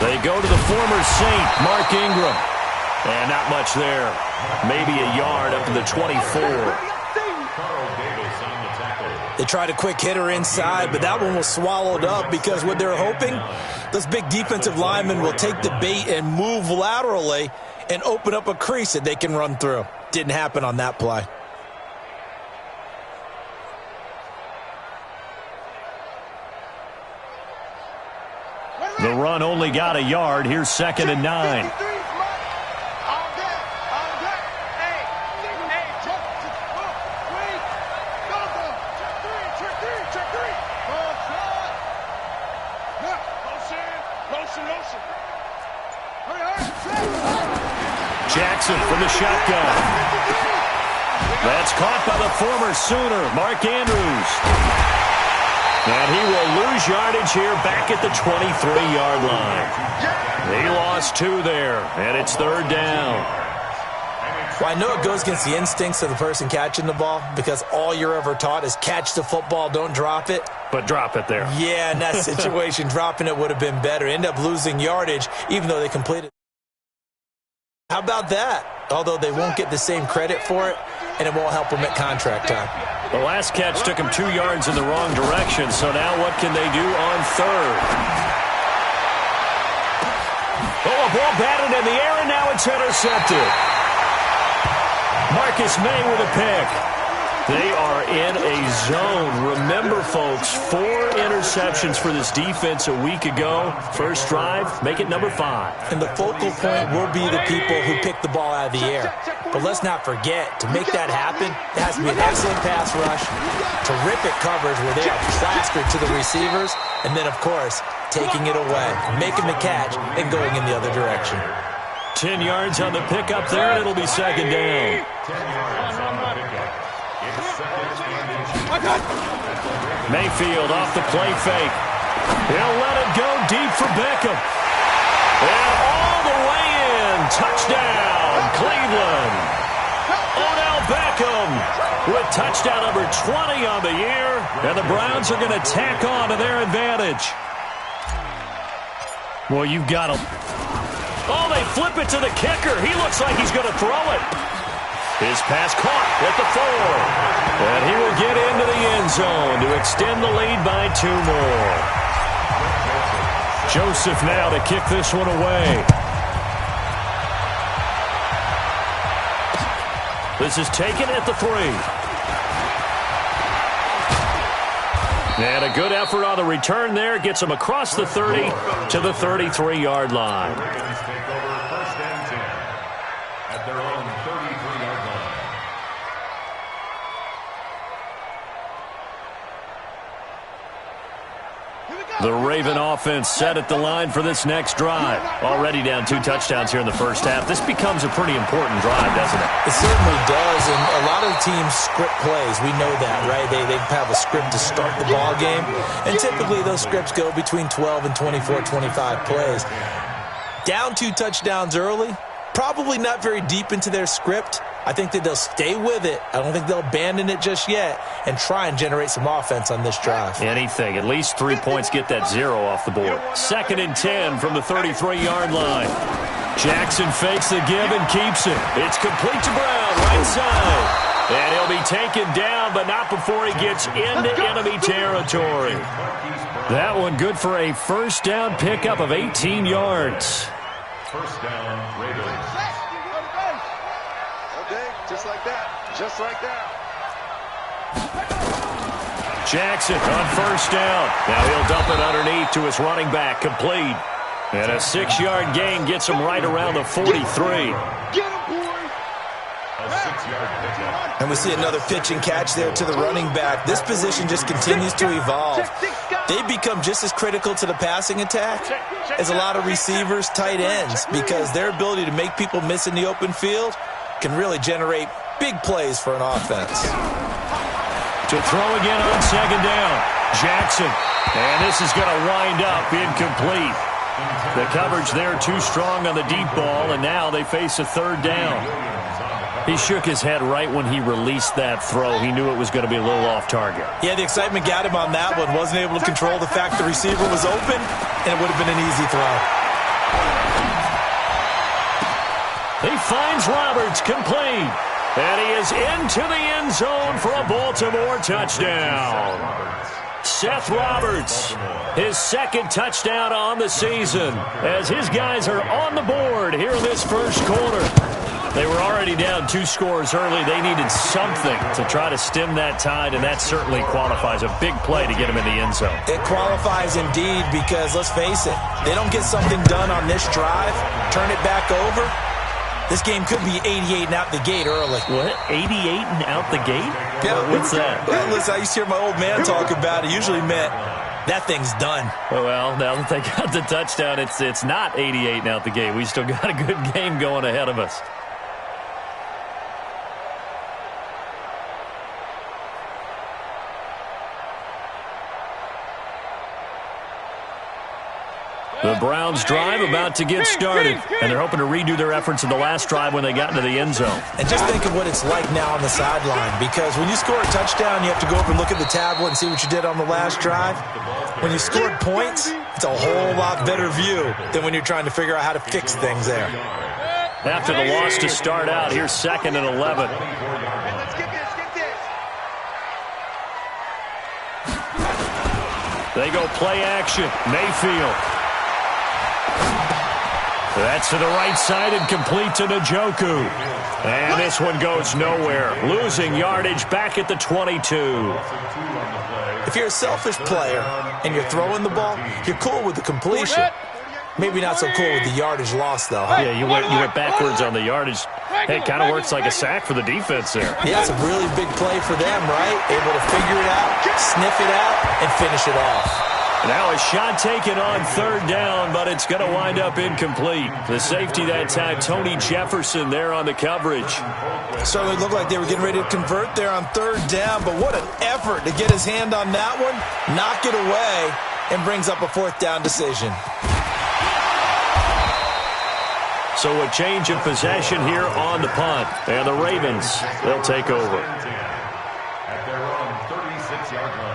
They go to the former Saint, Mark Ingram. And not much there. Maybe a yard up to the 24. They tried a quick hitter inside, but that one was swallowed up because what they're hoping, those big defensive linemen will take the bait and move laterally and open up a crease that they can run through. Didn't happen on that play. The run only got a yard. Here's 2nd and 9. Jackson from the shotgun. That's caught by the former Sooner, Mark Andrews. And he will lose yardage here back at the 23-yard line. He lost 2 there, and it's 3rd down. Well, I know it goes against the instincts of the person catching the ball because all you're ever taught is catch the football, don't drop it. But drop it there. Yeah, in that situation, dropping it would have been better. End up losing yardage, even though they completed. How about that? Although they won't get the same credit for it, and it won't help them at contract time. The last catch took him 2 yards in the wrong direction, so now what can they do on 3rd? Oh, a ball batted in the air, and now it's intercepted. Marcus May with a pick. They are in a zone. Remember, folks, 4 interceptions for this defense a week ago. First drive, make it number 5. And the focal point will be the people who pick the ball out of the air. But let's not forget, to make that happen, it has to be an excellent pass rush, terrific coverage where they are plastered to the receivers, and then, of course, taking it away, making the catch, and going in the other direction. 10 yards on the pickup there, and it'll be 2nd down. Mayfield off the play fake. He'll let it go deep for Beckham. And all the way in. Touchdown, Cleveland. Odell Beckham with touchdown number 20 on the year. And the Browns are going to tack on to their advantage. Well, you've got to... Oh, they flip it to the kicker. He looks like he's going to throw it. His pass caught at the 4. And he will get into the end zone to extend the lead by 2 more. Joseph now to kick this one away. This is taken at the 3. And a good effort on the return there. Gets him across the 30 to the 33-yard line. The Raven offense set at the line for this next drive. Already down 2 touchdowns here in the first half. This becomes a pretty important drive, doesn't it? It certainly does, and a lot of teams script plays. We know that, right? They have a script to start the ball game, and typically those scripts go between 12 and 24, 25 plays. Down 2 touchdowns early, probably not very deep into their script. I think that they'll stay with it. I don't think they'll abandon it just yet and try and generate some offense on this drive. Anything. At least 3 points, get that 0 off the board. 2nd and 10 from the 33-yard line. Jackson fakes the give and keeps it. It's complete to Brown, right side. And he'll be taken down, but not before he gets into enemy territory. That one good for a first down pickup of 18 yards. First down, Ravens. Just like that. Just like that. Jackson on first down. Now he'll dump it underneath to his running back. Complete. And a 6-yard gain gets him right around the 43. Get him, boy. A 6-yard pickup. And we see another pitch and catch there to the running back. This position just continues to evolve. They become just as critical to the passing attack as a lot of receivers, tight ends, because their ability to make people miss in the open field can really generate big plays for an offense. To throw again on 2nd down. Jackson. And this is going to wind up incomplete. The coverage there too strong on the deep ball, and now they face a 3rd down. He shook his head right when he released that throw. He knew it was going to be a little off target. Yeah, the excitement got him on that one. Wasn't able to control the fact the receiver was open, and it would have been an easy throw. He finds Roberts, complete. And he is into the end zone for a Baltimore touchdown. Seth Roberts, his second touchdown on the season, as his guys are on the board here in this first quarter. They were already down 2 scores early. They needed something to try to stem that tide, and that certainly qualifies. A big play to get him in the end zone. It qualifies indeed because, let's face it, they don't get something done on this drive, turn it back over. This game could be 88 and out the gate early. What? 88 and out the gate? Yeah. What's that? Well, listen, I used to hear my old man talk about it. Usually meant that thing's done. Well, now that they got the touchdown, it's not 88 and out the gate. We still got a good game going ahead of us. The Browns drive about to get started, and they're hoping to redo their efforts in the last drive when they got into the end zone. And just think of what it's like now on the sideline, because when you score a touchdown, you have to go over and look at the tablet and see what you did on the last drive. When you scored points, it's a whole lot better view than when you're trying to figure out how to fix things there. After the loss to start out, here's 2nd and 11. They go play action. Mayfield. That's to the right side and complete to Njoku. And this one goes nowhere. Losing yardage back at the 22. If you're a selfish player and you're throwing the ball, you're cool with the completion. Maybe not so cool with the yardage loss, though. Yeah, you went backwards on the yardage. Hey, it kind of works like a sack for the defense there. Yeah, it's a really big play for them, right? Able to figure it out, sniff it out, and finish it off. Now a shot taken on 3rd down, but it's going to wind up incomplete. The safety that time, Tony Jefferson, there on the coverage. Certainly looked like they were getting ready to convert there on 3rd down, but what an effort to get his hand on that one, knock it away, and brings up a 4th down decision. So a change of possession here on the punt. And the Ravens, they'll take over. At their own 36-yard line.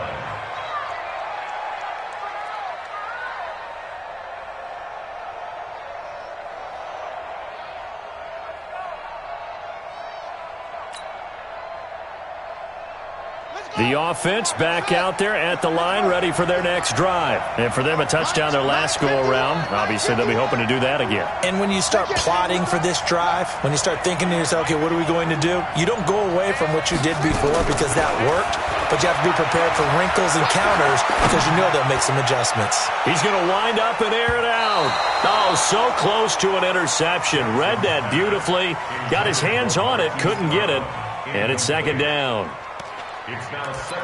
The offense back out there at the line, ready for their next drive. And for them, a touchdown their last go-around. Obviously, they'll be hoping to do that again. And when you start plotting for this drive, when you start thinking to yourself, okay, what are we going to do? You don't go away from what you did before because that worked, but you have to be prepared for wrinkles and counters because you know they'll make some adjustments. He's going to wind up and air it out. Oh, so close to an interception. Read that beautifully. Got his hands on it, couldn't get it. And it's 2nd down.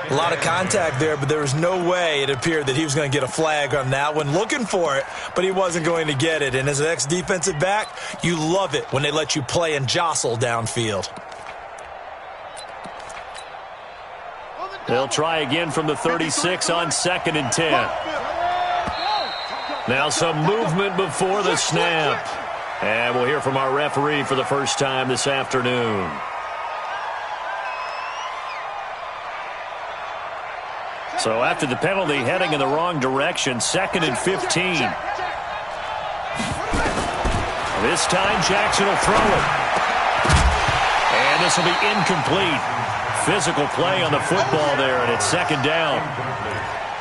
A lot of contact there, but there was no way it appeared that he was going to get a flag on that one. Looking for it, but he wasn't going to get it. And as an ex-defensive back, you love it when they let you play and jostle downfield. They'll try again from the 36 on 2nd and 10. Now some movement before the snap. And we'll hear from our referee for the first time this afternoon. So after the penalty, heading in the wrong direction, 2nd and 15. This time, Jackson will throw it. And this will be incomplete. Physical play on the football there, and it's 2nd down.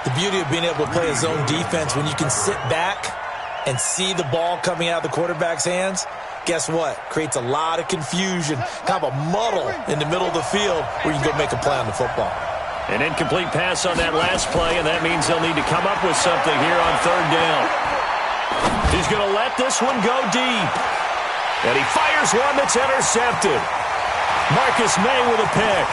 The beauty of being able to play a zone defense when you can sit back and see the ball coming out of the quarterback's hands, guess what? Creates a lot of confusion, kind of a muddle in the middle of the field where you can go make a play on the football. An incomplete pass on that last play, and that means they'll need to come up with something here on 3rd down. He's going to let this one go deep. And he fires one that's intercepted. Marcus May with a pick.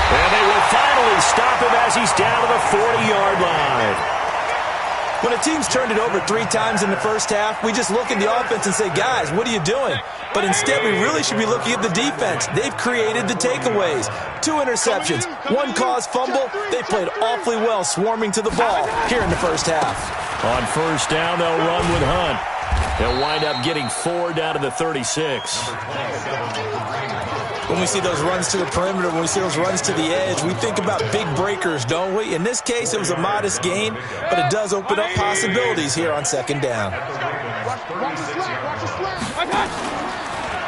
And they will finally stop him as he's down to the 40-yard line. When a team's turned it over 3 times in the first half, we just look at the offense and say, guys, what are you doing? But instead, we really should be looking at the defense. They've created the takeaways. 2 interceptions, 1 caused fumble. They played awfully well swarming to the ball here in the first half. On 1st down, they'll run with Hunt. They'll wind up getting 4 down to the 36. when we see those runs to the perimeter, when we see those runs to the edge, we think about big breakers, don't we? In this case, it was a modest gain, but it does open up possibilities here on second down.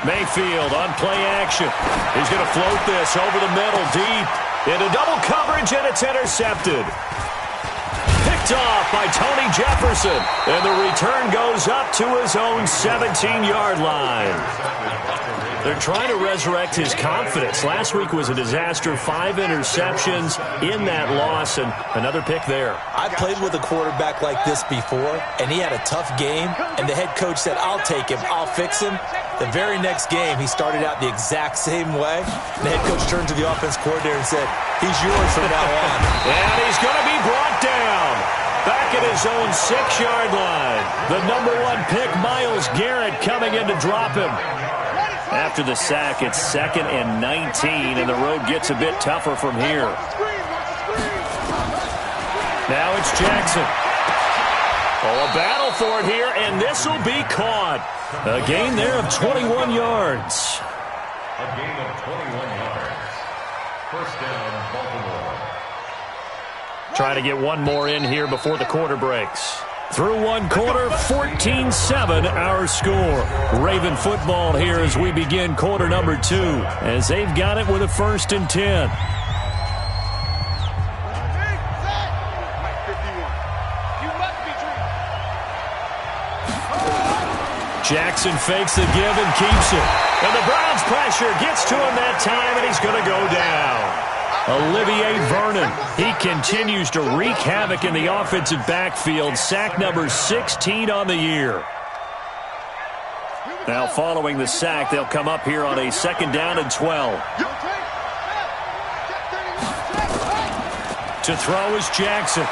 Mayfield on play action. He's going to float this over the middle, deep into double coverage, and it's intercepted. Picked off by Tony Jefferson, and the return goes up to his own 17-yard line. They're trying to resurrect his confidence. Last week was a disaster, 5 interceptions in that loss, and another pick there. I played with a quarterback like this before, and he had a tough game, and the head coach said, I'll take him, I'll fix him. The very next game, he started out the exact same way. The head coach turned to the offense coordinator and said, he's yours from now on. And he's going to be brought down back at his own 6-yard line. The number 1 pick, Myles Garrett, coming in to drop him. After the sack, it's 2nd and 19, and the road gets a bit tougher from here. Now it's Jackson. Oh, a battle for it here, and this will be caught. A gain there of 21 yards. A gain of 21 yards. First down, Baltimore. Trying to get one more in here before the quarter breaks. Through one quarter, 14-7 our score. Raven football here as we begin quarter number 2, as they've got it with a 1st and 10. Jackson fakes the give and keeps it. And the Browns pressure gets to him that time, and he's going to go down. Olivier Vernon, he continues to wreak havoc in the offensive backfield. Sack number 16 on the year. Now following the sack, they'll come up here on a 2nd down and 12. To throw is Jackson.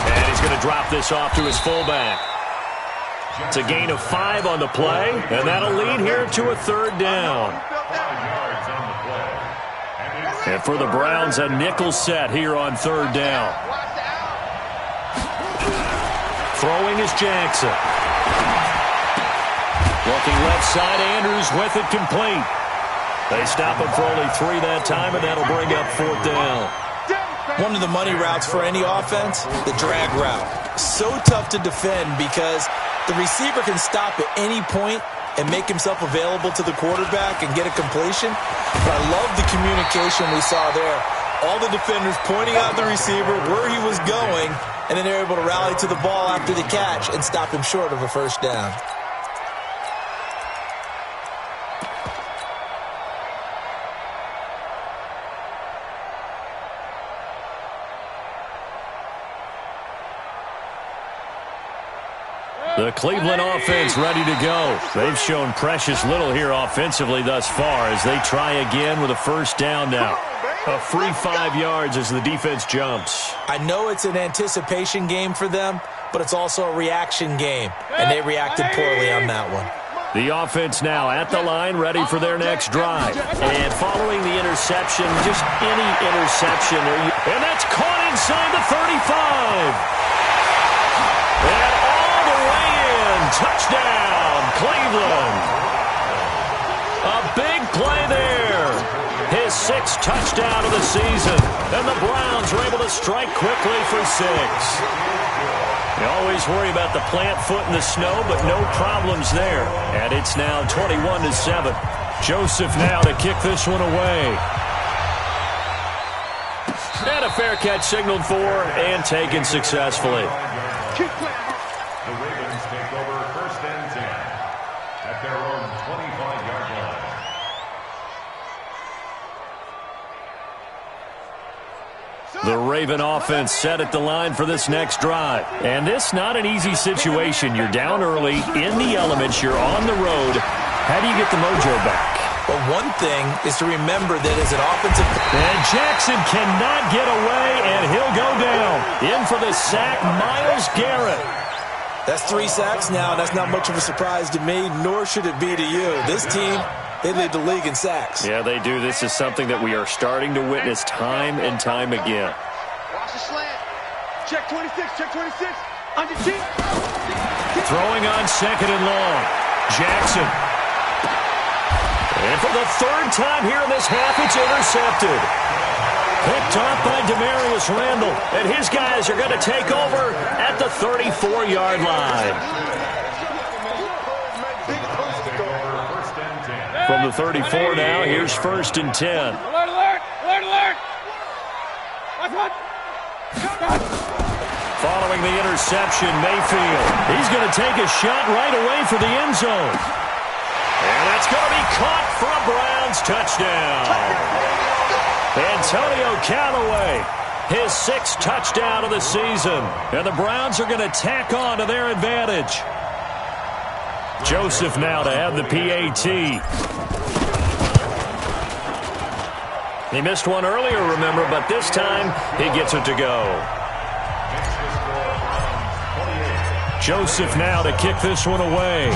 And he's going to drop this off to his fullback. It's a gain of 5 on the play, and that'll lead here to a 3rd down. And for the Browns, a nickel set here on 3rd down. Throwing is Jackson. Looking left side, Andrews with it complete. They stop him for only 3 that time, and that'll bring up 4th down. One of the money routes for any offense, the drag route. So tough to defend because the receiver can stop at any point and make himself available to the quarterback and get a completion. But I love the communication we saw there. All the defenders pointing out the receiver, where he was going, and then they're able to rally to the ball after the catch and stop him short of a 1st down. The Cleveland offense ready to go. They've shown precious little here offensively thus far as they try again with a 1st down now. A free 5 yards as the defense jumps. I know it's an anticipation game for them, but it's also a reaction game, and they reacted poorly on that one. The offense now at the line, ready for their next drive. And following the interception, just any interception. And that's caught inside the 35. And all the way in. Touchdown, Cleveland. A big play there. His 6th touchdown of the season. And the Browns are able to strike quickly for 6. You always worry about the plant foot in the snow, but no problems there. And it's now 21-7. Joseph now to kick this one away. And a fair catch signaled for and taken successfully. The Ravens take over 1st and 10 at their own 25-yard line. The Raven offense set at the line for this next drive. And this not an easy situation. You're down early, in the elements, you're on the road. How do you get the mojo back? But one thing is to remember that as an offensive... And Jackson cannot get away, and he'll go down. In for the sack, Myles Garrett. That's 3 sacks now. That's not much of a surprise to me, nor should it be to you. This team, they lead the league in sacks. Yeah, they do. This is something that we are starting to witness time and time again. Watch the slant. Check 26, check 26. Under team. Throwing on 2nd and long. Jackson. And for the third time here in this half, it's intercepted. Picked off by Demarius Randall. And his guys are going to take over at the 34-yard line. From the 34 now, here's 1st and 10. Alert, alert! Alert, alert! Following the interception, Mayfield. He's going to take a shot right away for the end zone. And that's going to be caught for a Browns touchdown. Antonio Callaway, his 6th touchdown of the season. And the Browns are going to tack on to their advantage. Joseph now to have the PAT. He missed one earlier, remember, but this time he gets it to go. Joseph now to kick this one away.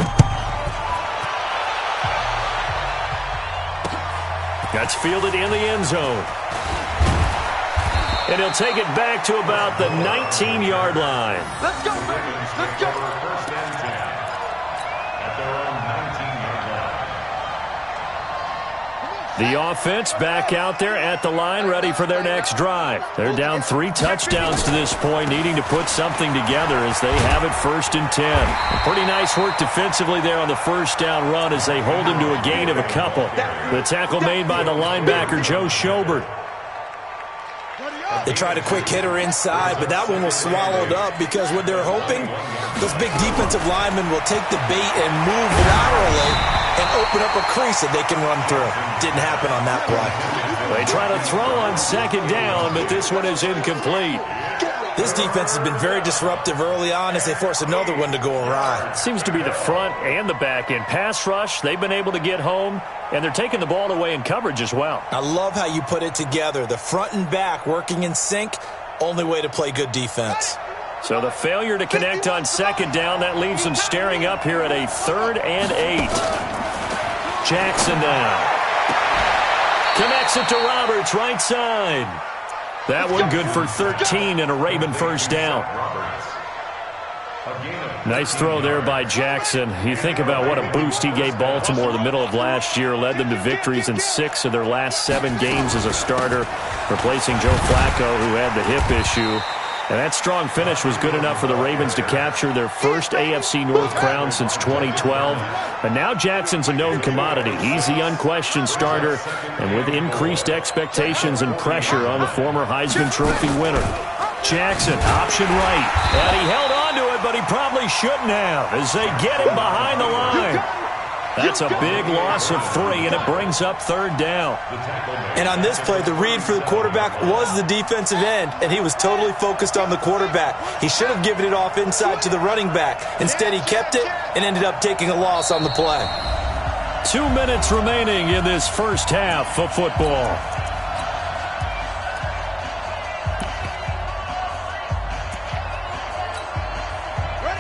That's fielded in the end zone. And he'll take it back to about the 19-yard line. Let's go, baby! Let's go! First and 10 at their own 19-yard line. The offense back out there at the line, ready for their next drive. They're down 3 touchdowns to this point, needing to put something together as they have it 1st and 10. Pretty nice work defensively there on the first down run as they hold him to a gain of a couple. The tackle made by the linebacker, Joe Schobert. They tried a quick hitter inside, but that one was swallowed up because what they're hoping, those big defensive linemen will take the bait and move laterally and open up a crease that they can run through. Didn't happen on that play. They try to throw on 2nd down, but this one is incomplete. This defense has been very disruptive early on as they force another one to go awry. Seems to be the front and the back end. Pass rush, they've been able to get home, and they're taking the ball away in coverage as well. I love how you put it together. The front and back working in sync, only way to play good defense. So the failure to connect on 2nd down, that leaves them staring up here at a 3rd and 8. Jackson now. Connects it to Roberts, right side. That one good for 13 and a Raven first down. Nice throw there by Jackson. You think about what a boost he gave Baltimore the middle of last year, led them to victories in 6 of their last 7 games as a starter, replacing Joe Flacco, who had the hip issue. And that strong finish was good enough for the Ravens to capture their first AFC North crown since 2012. But now Jackson's a known commodity. He's the unquestioned starter, and with increased expectations and pressure on the former Heisman Trophy winner. Jackson, option right. And he held on to it, but he probably shouldn't have as they get him behind the line. That's a big loss of 3, and it brings up 3rd down. And on this play, the read for the quarterback was the defensive end, and he was totally focused on the quarterback. He should have given it off inside to the running back. Instead, he kept it and ended up taking a loss on the play. 2 minutes remaining in this first half of football.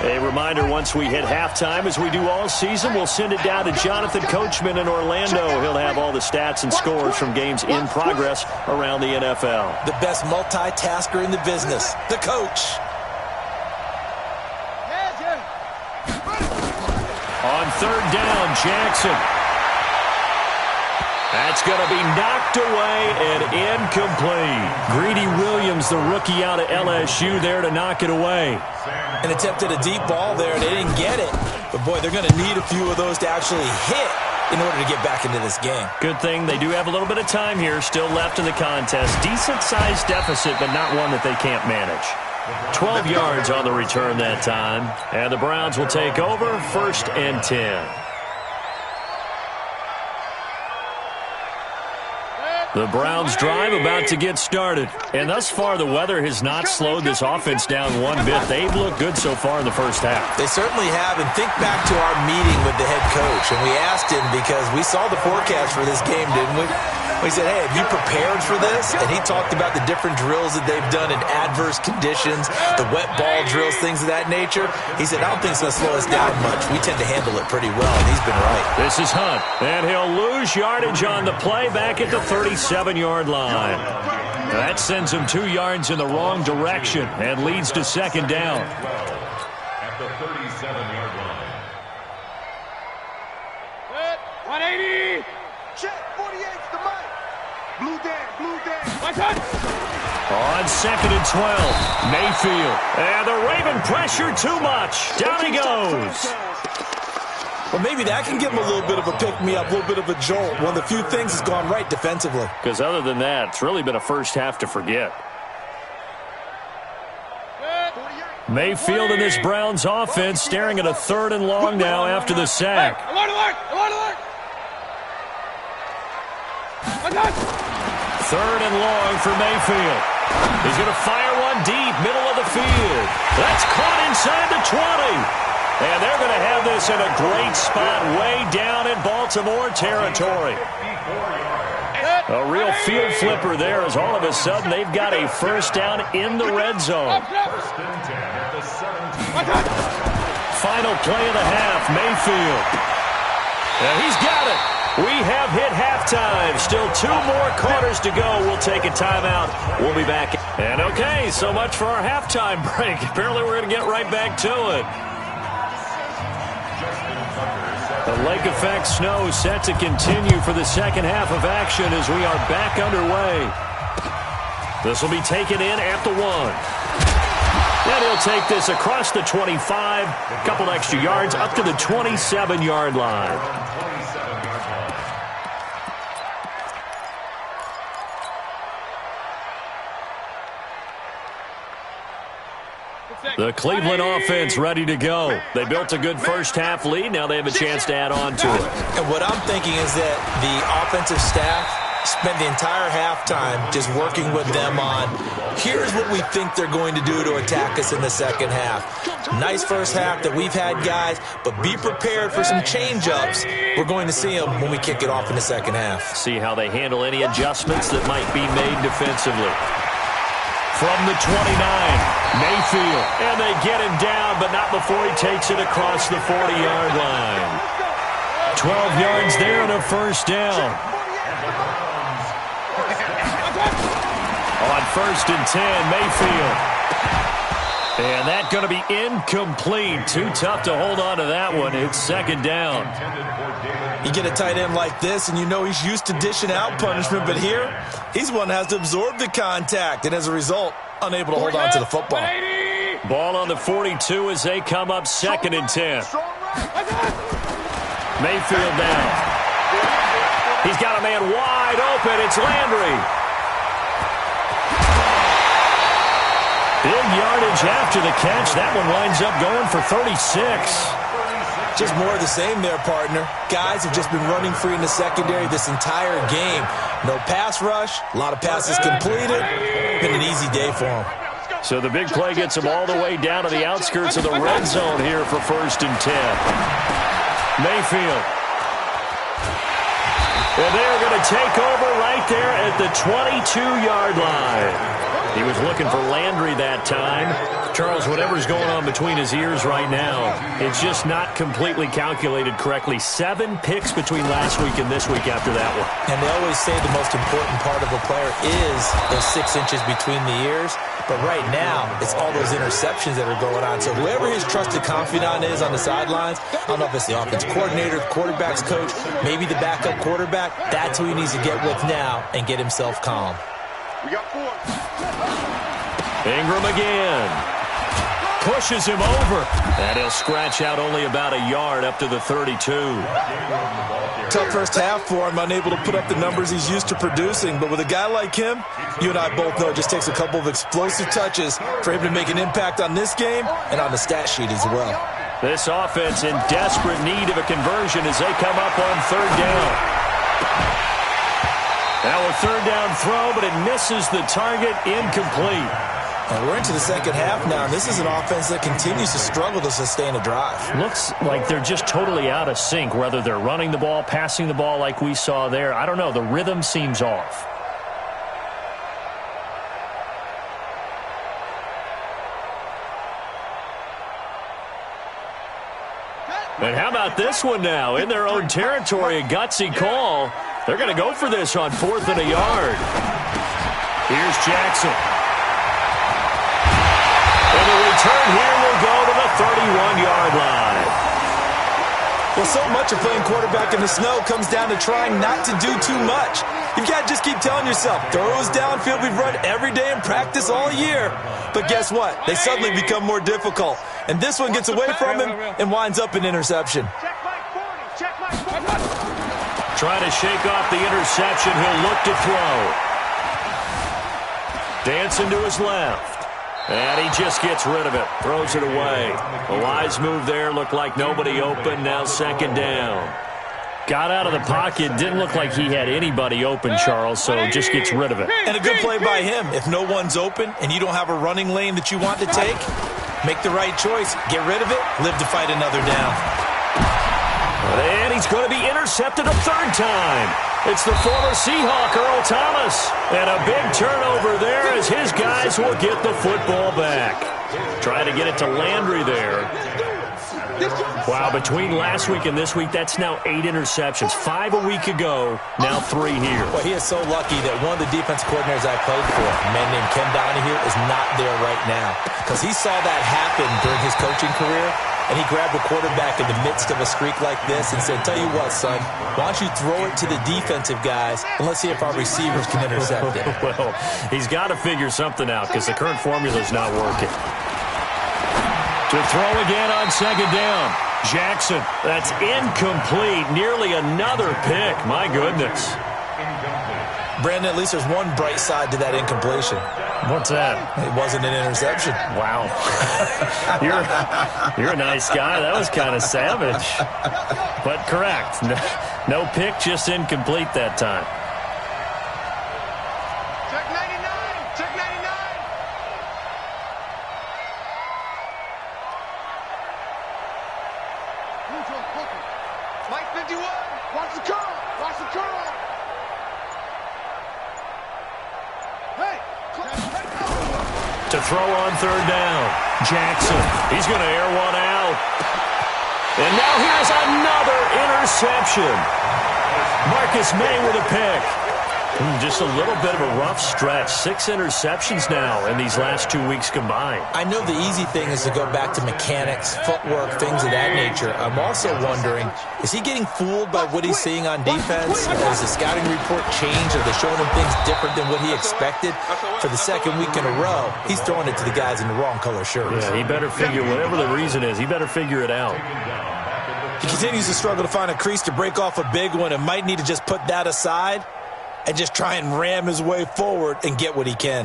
A reminder, once we hit halftime, as we do all season, we'll send it down to Jonathan Coachman in Orlando. He'll have all the stats and scores from games in progress around the NFL. The best multitasker in the business, the coach. On 3rd down, Jackson. That's going to be knocked away and incomplete. Greedy Williams, the rookie out of LSU, there to knock it away. And attempted a deep ball there, and they didn't get it. But, boy, they're going to need a few of those to actually hit in order to get back into this game. Good thing they do have a little bit of time here still left in the contest. Decent-sized deficit, but not one that they can't manage. 12 yards on the return that time. And the Browns will take over 1st and 10. The Browns drive about to get started. And thus far, the weather has not slowed this offense down one bit. They've looked good so far in the first half. They certainly have. And think back to our meeting with the head coach. And we asked him because we saw the forecast for this game, didn't we? We said, hey, have you prepared for this? And he talked about the different drills that they've done in adverse conditions, the wet ball drills, things of that nature. He said, I don't think it's going to slow us down much. We tend to handle it pretty well, and he's been right. This is Hunt, and he'll lose yardage on the play back at the 37-yard line. That sends him 2 yards in the wrong direction and leads to 2nd down. At the 37-yard line. 180. 28's the mic. Blue Dan, blue Dan. My touch. On 2nd and 12, Mayfield. And the Raven pressure too much. Down he goes. Well, maybe that can give him a little bit of a pick-me-up, a little bit of a jolt. One of the few things that's gone right defensively. Because other than that, it's really been a first half to forget. Mayfield in this Browns offense staring at a 3rd and long now after the sack. Alert, alert, alert, alert. My touch. 3rd and long for Mayfield. He's going to fire one deep, middle of the field. That's caught inside the 20. And they're going to have this in a great spot way down in Baltimore territory. A real field flipper there as all of a sudden they've got a first down in the red zone. Final play of the half, Mayfield. And he's got it. We have hit halftime. Still 2 more quarters to go. We'll take a timeout. We'll be back. And okay, so much for our halftime break. Apparently we're going to get right back to it. The lake effect snow set to continue for the second half of action as we are back underway. This will be taken in at the 1. And he'll take this across the 25, a couple extra yards up to the 27-yard line. The Cleveland offense ready to go. They built a good first half lead. Now they have a chance to add on to it. And what I'm thinking is that the offensive staff spent the entire halftime just working with them on, here's what we think they're going to do to attack us in the second half. Nice first half that we've had, guys, but be prepared for some change-ups. We're going to see them when we kick it off in the second half. See how they handle any adjustments that might be made defensively. From the 29, Mayfield. And they get him down, but not before he takes it across the 40-yard line. 12 yards there and a first down. On 1st and 10, Mayfield. And that's going to be incomplete. Too tough to hold on to that one. It's 2nd down. You get a tight end like this, and you know he's used to dishing out punishment, but here, he's one that has to absorb the contact, and as a result, unable to hold on to the football. Ball on the 42 as they come up 2nd and 10. Mayfield down. He's got a man wide open. It's Landry. Big yardage after the catch. That one winds up going for 36. Just more of the same there, partner. Guys have just been running free in the secondary this entire game. No pass rush, a lot of passes completed. Been an easy day for them. So the big play gets them all the way down to the outskirts of the red zone here for 1st and 10. Mayfield. And they're going to take over right there at the 22-yard line. He was looking for Landry that time. Charles, whatever's going on between his ears right now, it's just not completely calculated correctly. 7 picks between last week and this week after that one. And they always say the most important part of a player is those 6 inches between the ears. But right now, it's all those interceptions that are going on. So whoever his trusted confidant is on the sidelines, I don't know if it's the offense coordinator, the quarterback's coach, maybe the backup quarterback, that's who he needs to get with now and get himself calm. We got 4. Ingram again. Pushes him over. And he'll scratch out only about a yard up to the 32. Tough first half for him, unable to put up the numbers he's used to producing. But with a guy like him, you and I both know it just takes a couple of explosive touches for him to make an impact on this game and on the stat sheet as well. This offense in desperate need of a conversion as they come up on 3rd down. Now a 3rd down throw, but it misses the target, incomplete. And we're into the second half now, and this is an offense that continues to struggle to sustain a drive. Looks like they're just totally out of sync, whether they're running the ball, passing the ball like we saw there. I don't know. The rhythm seems off. And how about this one now? In their own territory, a gutsy call. They're going to go for this on 4th and a yard. Here's Jackson. And the return here will go to the 31-yard line. Well, so much of playing quarterback in the snow comes down to trying not to do too much. You've got to just keep telling yourself, throws downfield we've run every day in practice all year. But guess what? They suddenly become more difficult. And this one gets away from him and winds up an interception. Trying to shake off the interception. He'll look to throw. Dancing to his left. And he just gets rid of it. Throws it away. A wise move there. Looked like nobody open. Now second down. Got out of the pocket. Didn't look like he had anybody open, Charles, so just gets rid of it. And a good play by him. If no one's open and you don't have a running lane that you want to take, make the right choice. Get rid of it. Live to fight another down. And he's going to be intercepted a third time. It's the former Seahawk, Earl Thomas. And a big turnover there as his guys will get the football back. Trying to get it to Landry there. Wow, between last week and this week, that's now 8 interceptions. 5 a week ago, now 3 here. Well, he is so lucky that one of the defense coordinators I played for, a man named Ken Donahue, is not there right now. Because he saw that happen during his coaching career, and he grabbed a quarterback in the midst of a streak like this and said, tell you what, son, why don't you throw it to the defensive guys, and let's see if our receivers can intercept it. Well, he's got to figure something out because the current formula is not working. To throw again on second down. Jackson, that's incomplete. Nearly another pick. My goodness. Brandon, at least there's one bright side to that incompletion. What's that? It wasn't an interception. Wow. You're a nice guy. That was kind of savage. But correct. No pick, just incomplete that time. Check 99. Check 99. Mike 51. Watch the curl. Watch the curl. Hey. To throw on third down. Jackson. He's going to air one out. And now here's another interception. Marcus May with a pick. Just a little bit of a rough stretch. 6 interceptions now in these last 2 weeks combined. I know the easy thing is to go back to mechanics, footwork, things of that nature. I'm also wondering, is he getting fooled by what he's seeing on defense? Has the scouting report changed? Are they showing him things different than what he expected? For the second week in a row, he's throwing it to the guys in the wrong color shirts. Yeah, he better figure, whatever the reason is, he better figure it out. He continues to struggle to find a crease to break off a big one and might need to just put that aside and just try and ram his way forward and get what he can.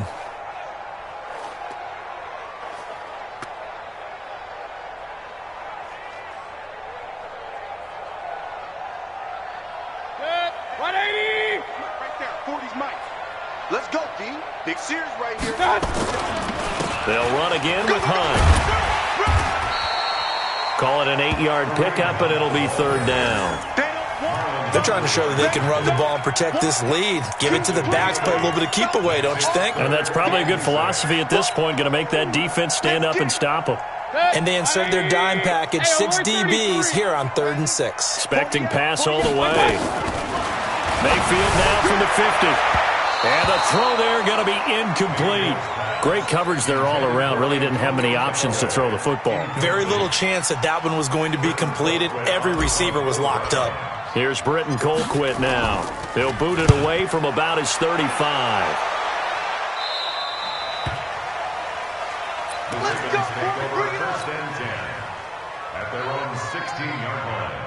Good. 180. Right there. 40's Mike. Let's go, D. Big Sears right here. They'll run again with Hunt. Call it an 8-yard pickup, and it'll be third down. They're trying to show that they can run the ball and protect this lead. Give it to the backs, play a little bit of keep away, don't you think? And that's probably a good philosophy at this point, going to make that defense stand up and stop them. And they insert their dime package, 6 DBs here on 3rd and 6. Expecting pass all the way. Mayfield now from the 50. And the throw there going to be incomplete. Great coverage there all around. Really didn't have many options to throw the football. Very little chance that that one was going to be completed. Every receiver was locked up. Here's Britton Colquitt now. He'll boot it away from about his 35. Let's go. Bring it up. First and 10 at their own 16-yard line.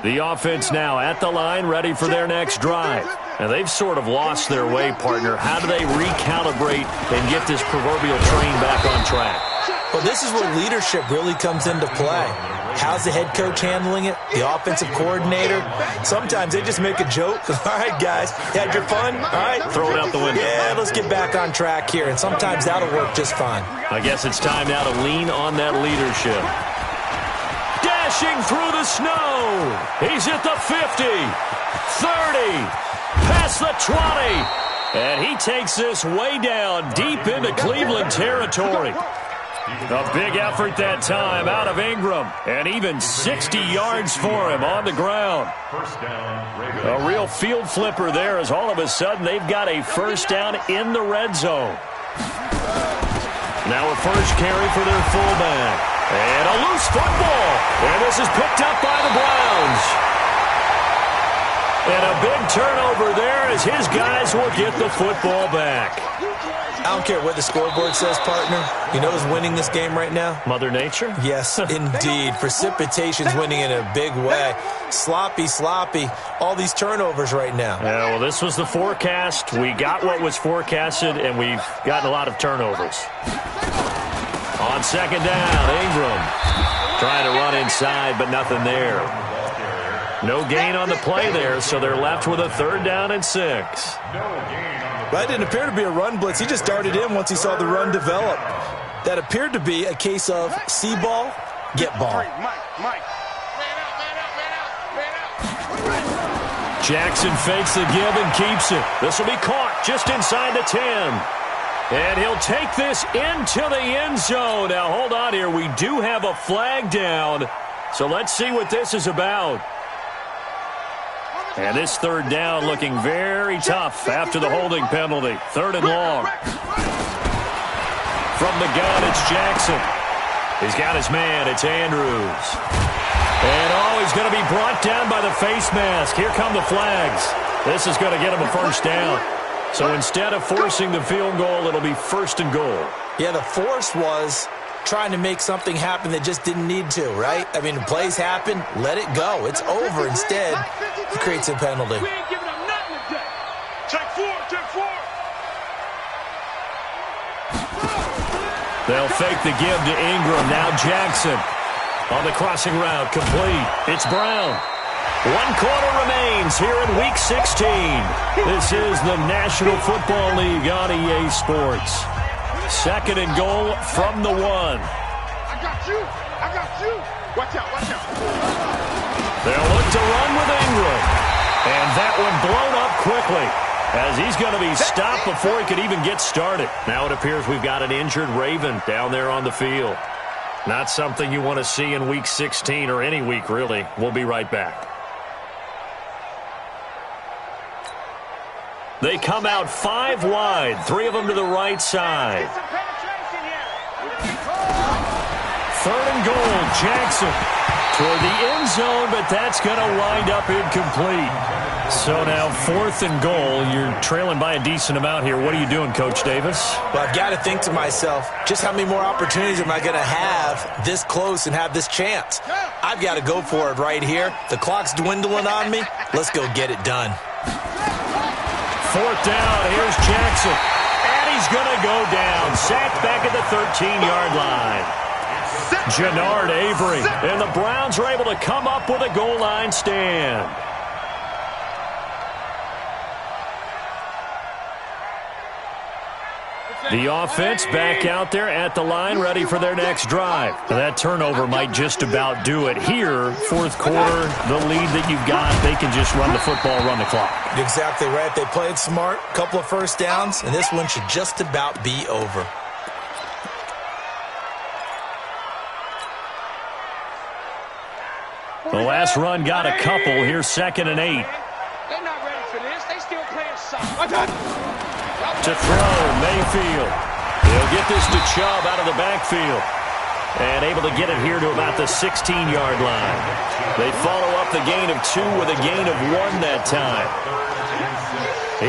The offense now at the line, ready for their next drive. And they've sort of lost their way, partner. How do they recalibrate and get this proverbial train back on track? Well, this is where leadership really comes into play. How's the head coach handling it? The offensive coordinator? Sometimes they just make a joke. All right, guys, you had your fun? All right. Throw it out the window. Yeah, let's get back on track here. And sometimes that'll work just fine. I guess it's time now to lean on that leadership. Dashing through the snow. He's at the 50, 30, past the 20. And he takes this way down deep into Cleveland territory. A big effort that time out of Ingram. And even 60 yards for him on the ground. First down, Ravens. A real field flipper there as all of a sudden they've got a first down in the red zone. Now a first carry for their fullback. And a loose football. And this is picked up by the Browns. And a big turnover there as his guys will get the football back. I don't care what the scoreboard says, partner. You know who's winning this game right now? Mother Nature? Yes, indeed. Precipitation's winning in a big way. Sloppy. All these turnovers right now. Yeah, well, this was the forecast. We got what was forecasted, and we've gotten a lot of turnovers. On second down, Ingram trying to run inside, but nothing there. No gain on the play there, so they're left with a third down and 6. That didn't appear to be a run blitz. He just darted in once he saw the run develop. That appeared to be a case of see ball, get ball. Jackson fakes the give and keeps it. This will be caught just inside the 10. And he'll take this into the end zone. Now, hold on here. We do have a flag down. So let's see what this is about. And this third down looking very tough after the holding penalty. Third and long. From the gun, it's Jackson. He's got his man. It's Andrews. And, he's going to be brought down by the face mask. Here come the flags. This is going to get him a first down. So instead of forcing the field goal, it'll be first and goal. Yeah, the force was trying to make something happen that just didn't need to, right? I mean, plays happen, let it go. It's over. Instead, he creates a penalty. We ain't giving up nothing today. Take four. They'll fake the give to Ingram. Now Jackson on the crossing route, complete. It's Brown. 1 quarter remains here in Week 16. This is the National Football League on EA Sports. Second and goal from the 1. I got you. Watch out. They'll look to run with Ingram. And that one blown up quickly as he's going to be stopped before he could even get started. Now it appears we've got an injured Raven down there on the field. Not something you want to see in Week 16 or any week, really. We'll be right back. They come out 5 wide, 3 of them to the right side. Third and goal, Jackson toward the end zone, but that's going to wind up incomplete. So now 4th and goal. You're trailing by a decent amount here. What are you doing, Coach Davis? Well, I've got to think to myself, just how many more opportunities am I going to have this close and have this chance? I've got to go for it right here. The clock's dwindling on me. Let's go get it done. 4th down, here's Jackson. And he's going to go down. Sacked back at the 13-yard line. Jannard Avery. And the Browns are able to come up with a goal line stand. The offense back out there at the line, ready for their next drive. That turnover might just about do it here. 4th quarter, the lead that you've got, they can just run the football, run the clock. Exactly right. They played smart, couple of first downs, and this one should just about be over. The last run got a couple. Here's 2nd and 8. They're not ready for this. They still playing soft. To throw, Mayfield. He'll get this to Chubb out of the backfield. And able to get it here to about the 16-yard line. They follow up the gain of 2 with a gain of 1 that time.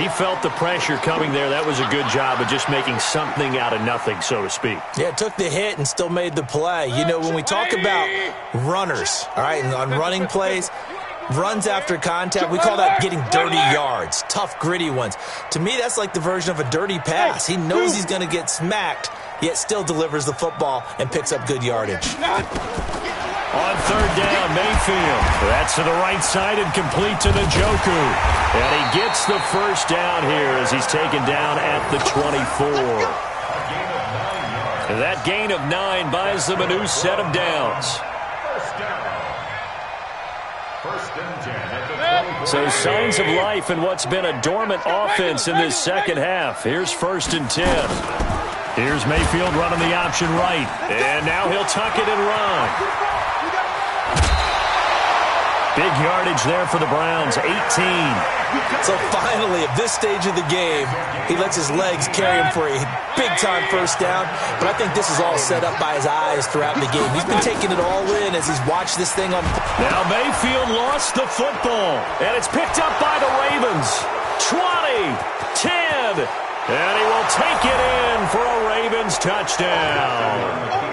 He felt the pressure coming there. That was a good job of just making something out of nothing, so to speak. Yeah, took the hit and still made the play. You know, when we talk about runners, all right, and on running plays, runs after contact, we call that getting dirty yards, tough, gritty ones. To me, that's like the version of a dirty pass. He knows he's going to get smacked, yet still delivers the football and picks up good yardage. On 3rd down, Mayfield. That's to the right side and complete to Njoku. And he gets the first down here as he's taken down at the 24. And that gain of 9 buys them a new set of downs. So signs of life in what's been a dormant offense in this second half. Here's 1st and 10. Here's Mayfield running the option right. And now he'll tuck it and run. Big yardage there for the Browns, 18. So finally, at this stage of the game, he lets his legs carry him for a big-time first down. But I think this is all set up by his eyes throughout the game. He's been taking it all in as he's watched this thing on. Now Mayfield lost the football, and it's picked up by the Ravens. 20, 10, and he will take it in for a Ravens touchdown.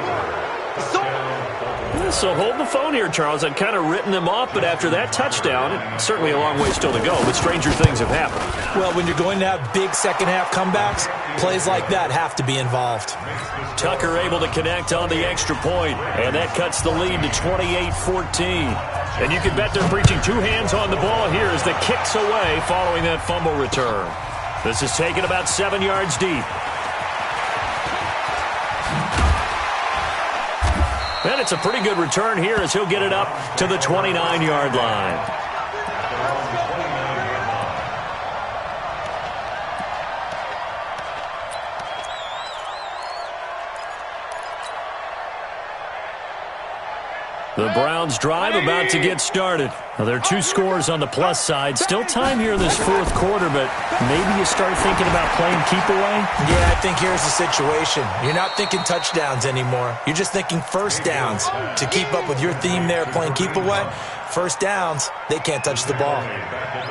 So hold the phone here, Charles. I'd kind of written them off, but after that touchdown, it's certainly a long way still to go, but stranger things have happened. Well, when you're going to have big second-half comebacks, plays like that have to be involved. Tucker able to connect on the extra point, and that cuts the lead to 28-14. And you can bet they're preaching two hands on the ball here as the kick's away following that fumble return. This is taken about 7 yards deep. And it's a pretty good return here as he'll get it up to the 29-yard line. The Browns drive about to get started. Now, there are two scores on the plus side. Still time here in this fourth quarter, but maybe you start thinking about playing keep away? Yeah, I think here's the situation. You're not thinking touchdowns anymore. You're just thinking first downs. To keep up with your theme there, playing keep away, first downs, they can't touch the ball.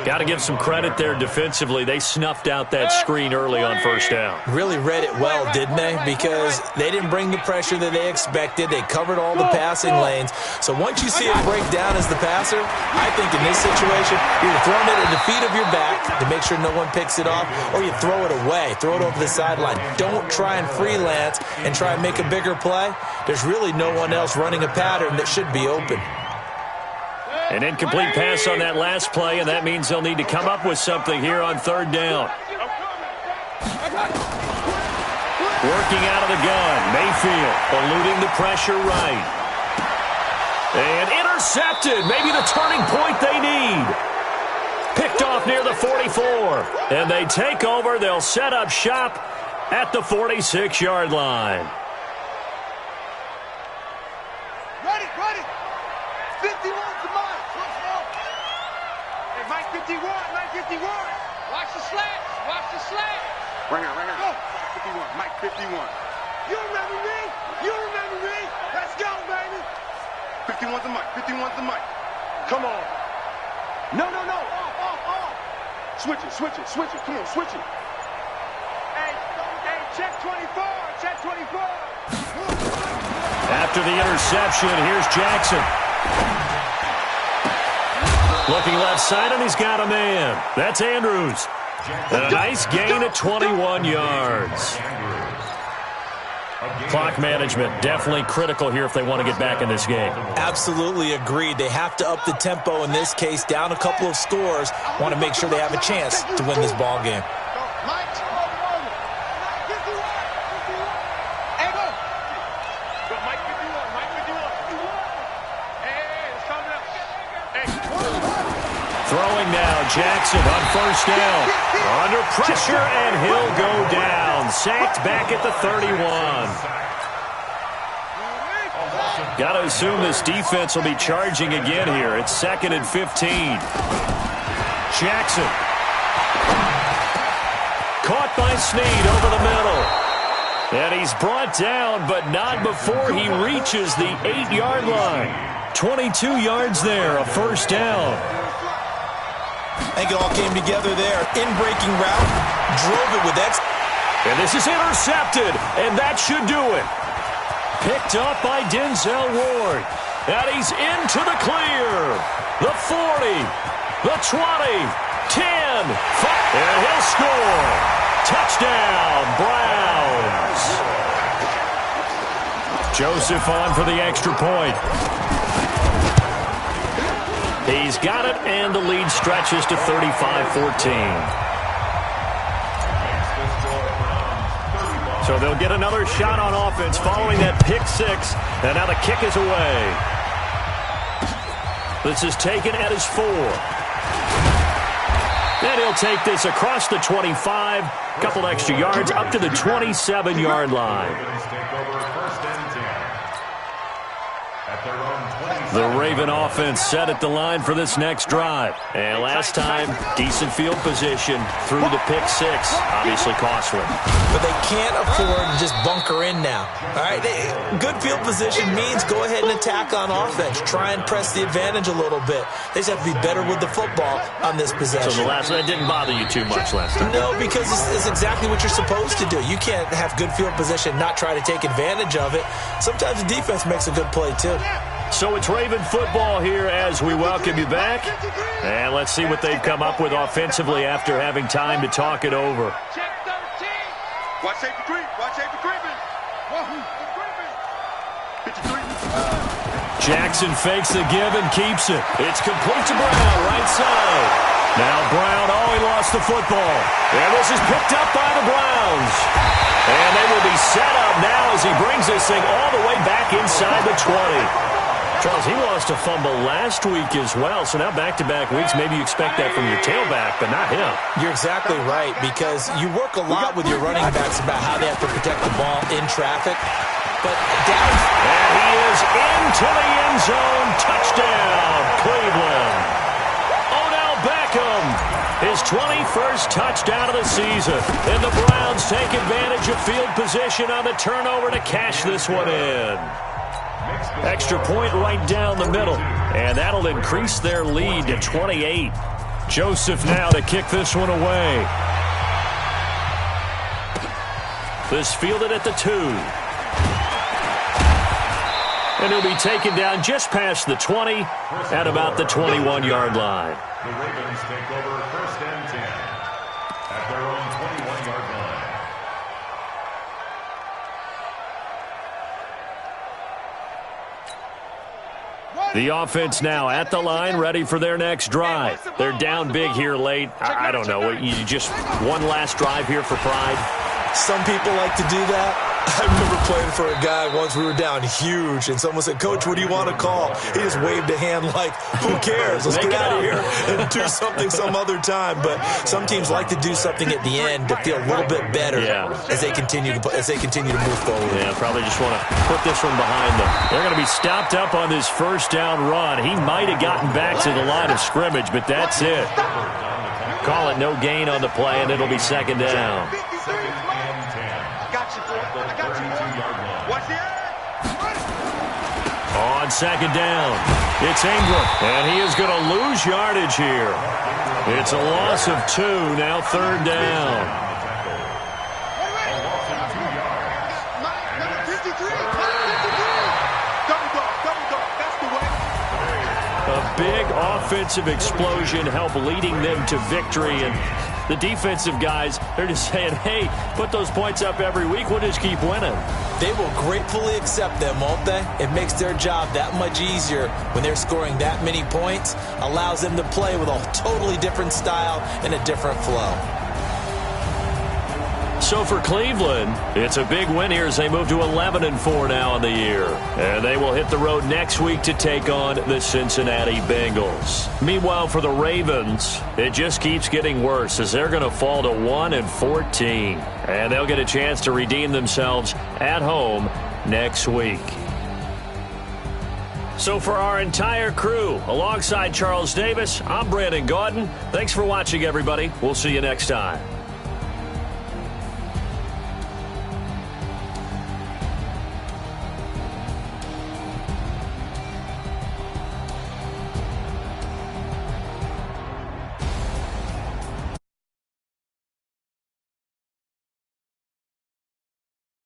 Got to give some credit there defensively. They snuffed out that screen early on first down. Really read it well, didn't they? Because they didn't bring the pressure that they expected. They covered all the passing lanes. So once you see it break down as the passer, I think in this situation, you're throwing it at the feet of your back to make sure no one picks it off, or you throw it away, throw it over the sideline. Don't try and freelance and try and make a bigger play. There's really no one else running a pattern that should be open. An incomplete pass on that last play, and that means they'll need to come up with something here on third down. Working out of the gun, Mayfield eluding the pressure right. And intercepted, maybe the turning point they need. Picked off near the 44. And they take over, they'll set up shop at the 46-yard line. Ready. 51's the mark. Hey, Mike 51. Watch the slats. Right here. Go. 51, Mike 51. You remember me? Let's go, baby. 51's the mic. Come on. No. Switch it. Come on, switch it. Hey, check 24. After the interception, here's Jackson. Looking left side, and he's got a man. That's Andrews. And a nice gain at 21 yards. Clock management definitely critical here if they want to get back in this game. Absolutely agreed. They have to up the tempo in this case, down a couple of scores. Want to make sure they have a chance to win this ball game. Throwing now, Jackson on first down. Under pressure, and he'll go down. Sacked back at the 31. Got to assume this defense will be charging again here. It's 2nd and 15. Jackson. Caught by Snead over the middle. And he's brought down, but not before he reaches the 8-yard line. 22 yards there, a first down. I think it all came together there. In-breaking route, drove it with X. And this is intercepted, and that should do it. Picked up by Denzel Ward. And he's into the clear. The 40, the 20, 10, 5, and he'll score. Touchdown, Browns. Joseph on for the extra point. He's got it, and the lead stretches to 35-14. So they'll get another shot on offense following that pick six, and now the kick is away. This is taken at his 4. And he'll take this across the 25, a couple extra yards, up to the 27-yard line. The Raven offense set at the line for this next drive. And last time, decent field position through the pick six. Obviously costly. But they can't afford to just bunker in now. All right, good field position means go ahead and attack on offense. Try and press the advantage a little bit. They just have to be better with the football on this possession. So that didn't bother you too much last time? No, because it's exactly what you're supposed to do. You can't have good field position, not try to take advantage of it. Sometimes the defense makes a good play too. So it's Raven football here as we welcome you back. And let's see what they've come up with offensively after having time to talk it over. Watch safety creep. Watch safety creeping. Jackson fakes the give and keeps it. It's complete to Brown, right side. Now Brown, he lost the football. And this is picked up by the Browns. And they will be set up now as he brings this thing all the way back inside the 20. Charles, he lost a fumble last week as well, so now back-to-back weeks, maybe you expect that from your tailback, but not him. You're exactly right, because you work a lot with your running backs about how they have to protect the ball in traffic. But down. And he is into the end zone. Touchdown, Cleveland. Odell Beckham, his 21st touchdown of the season. And the Browns take advantage of field position on the turnover to cash this one in. Extra point right down the middle, and that'll increase their lead to 28. Joseph now to kick this one away. This fielded at the 2. And he'll be taken down just past the 20 at about the 21-yard line. The Ravens take over first and 10 at their own 21-yard line. The offense now at the line, ready for their next drive. They're down big here late. I don't know. You just one last drive here for pride? Some people like to do that. I remember playing for a guy once. We were down huge, and someone said, "Coach, what do you want to call?" He just waved a hand like, "Who cares? Let's get out of here and do something some other time." But some teams like to do something at the end to feel a little bit better as they continue to move forward. Yeah, probably just want to put this one behind them. They're going to be stopped up on this first down run. He might have gotten back to the line of scrimmage, but that's it. Call it no gain on the play, and it'll be second down. On second down, it's Ingram, and he is going to lose yardage here. It's a loss of 2, now third down. A big offensive explosion helped leading them to victory, and the defensive guys, they're just saying, hey, put those points up every week, we'll just keep winning. They will gratefully accept them, won't they? It makes their job that much easier when they're scoring that many points, allows them to play with a totally different style and a different flow. So for Cleveland, it's a big win here as they move to 11-4 now in the year. And they will hit the road next week to take on the Cincinnati Bengals. Meanwhile, for the Ravens, it just keeps getting worse as they're going to fall to 1-14. And they'll get a chance to redeem themselves at home next week. So for our entire crew, alongside Charles Davis, I'm Brandon Gaudin. Thanks for watching, everybody. We'll see you next time.